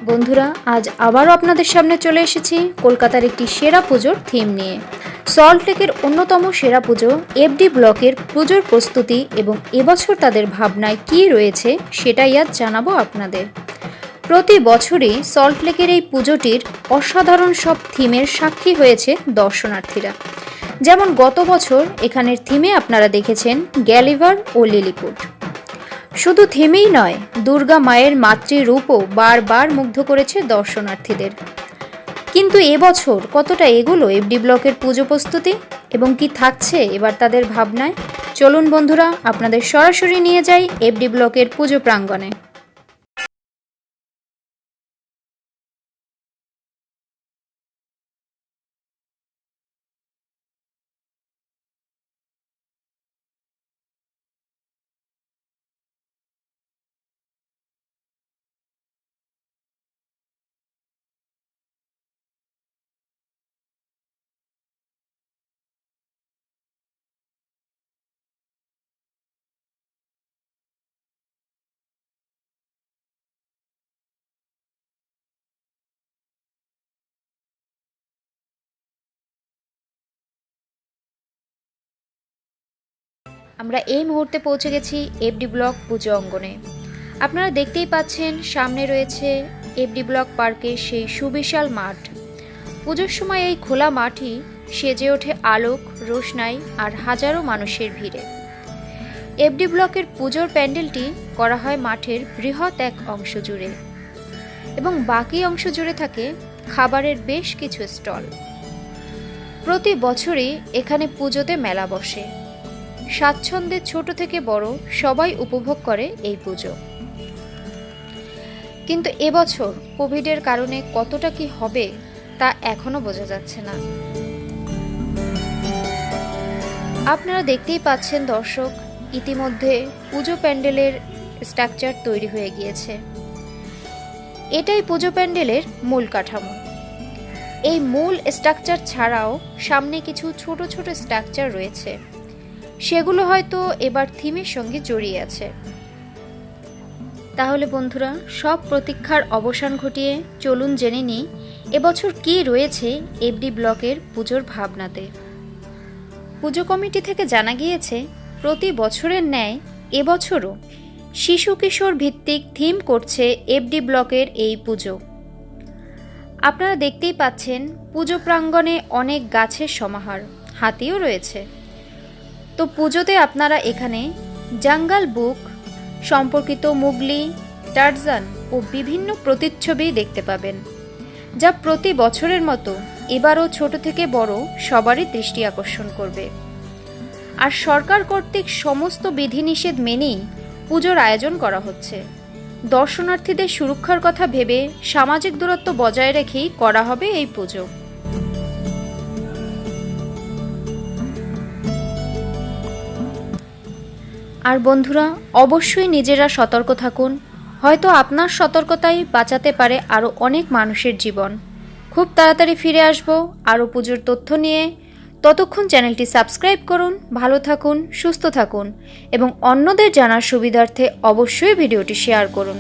বন্ধুরা, আজ আবারও আপনাদের সামনে চলে এসেছি কলকাতার একটি সেরা পুজোর থিম নিয়ে। সল্টলেকের অন্যতম সেরা পুজো এফডি ব্লকের পুজোর প্রস্তুতি এবং এবছর তাদের ভাবনায় কী রয়েছে সেটাই আজ জানাবো আপনাদের। প্রতি বছরই সল্টলেকের এই পুজোটির অসাধারণ সব থিমের সাক্ষী হয়েছে দর্শনার্থীরা। যেমন গত বছর এখানের থিমে আপনারা দেখেছেন গ্যালিভার ও লিলিপুট। শুধু থিমেই নয়, দুর্গা মায়ের মাতৃরূপও বারবার মুগ্ধ করেছে দর্শনার্থীদের। কিন্তু এবছর কতটা এগোলো এফডি ব্লকের পুজো প্রস্তুতি এবং কি থাকছে এবার তাদের ভাবনায়? চলুন বন্ধুরা, আপনাদের সরাসরি নিয়ে যাই এফডি ব্লকের পুজো প্রাঙ্গণে। আমরা এই মুহূর্তে পৌঁছে গেছি এফডি ব্লক পুজো অঙ্গনে। আপনারা দেখতেই পাচ্ছেন সামনে রয়েছে এফডি ব্লক পার্কের সেই সুবিশাল মাঠ। পুজোর সময় এই খোলা মাঠই সেজে ওঠে আলোক, রোশনাই আর হাজারো মানুষের ভিড়ে। এফডি ব্লকের পুজোর প্যান্ডেলটি করা হয় মাঠের বৃহৎ এক অংশ জুড়ে এবং বাকি অংশ জুড়ে থাকে খাবারের বেশ কিছু স্টল। প্রতি বছরই এখানে পুজোতে মেলা বসে। স্বাচ্ছন্দ্যে ছোট থেকে বড় সবাই উপভোগ করে এই পুজো। কিন্তু এবছর কোভিডের কারণে কতটা কি হবে তা এখনো বোঝা যাচ্ছে না। আপনারা দেখতেই পাচ্ছেন দর্শক, ইতিমধ্যে পুজো প্যান্ডেলের স্ট্রাকচার তৈরি হয়ে গিয়েছে। এটাই পুজো প্যান্ডেলের মূল কাঠামো। এই মূল স্ট্রাকচার ছাড়াও সামনে কিছু ছোট ছোট স্ট্রাকচার রয়েছে, সেগুলো হয়তো এবার থিমের সঙ্গে জড়িয়ে আছে। তাহলে বন্ধুরা, সব প্রতীক্ষার অবসান ঘটিয়ে চলুন জেনে নিই এবছর কী রয়েছে এফডি ব্লকের পুজোর ভাবনাতে। পুজো কমিটি থেকে জানা গিয়েছে প্রতি বছরের ন্যায় এবছরও শিশু কিশোর ভিত্তিক থিম করছে এফডি ব্লকের এই পুজো। আপনারা দেখতেই পাচ্ছেন পুজো প্রাঙ্গণে অনেক গাছের সমাহার, হাতিও রয়েছে। তো পুজোতে আপনারা এখানে জঙ্গল বুক সম্পর্কিত মুগলি, টারজান ও বিভিন্ন প্রতিচ্ছবি দেখতে পাবেন, যা প্রতি বছরের মতো এবারও ছোট থেকে বড় সবারই দৃষ্টি আকর্ষণ করবে। আর সরকার কর্তৃক সমস্ত বিধিনিষেধ মেনেই পুজোর আয়োজন করা হচ্ছে। দর্শনার্থীদের সুরক্ষার কথা ভেবে সামাজিক দূরত্ব বজায় রেখেই করা হবে এই পুজো। আর বন্ধুরা, অবশ্যই নিজেরা সতর্ক থাকুন। হয়তো আপনার সতর্কতাই বাঁচাতে পারে আরও অনেক মানুষের জীবন। খুব তাড়াতাড়ি ফিরে আসব আরও পুজোর তথ্য নিয়ে। ততক্ষণ চ্যানেলটি সাবস্ক্রাইব করুন। ভালো থাকুন, সুস্থ থাকুন এবং অন্যদের জানার সুবিধার্থে অবশ্যই ভিডিওটি শেয়ার করুন।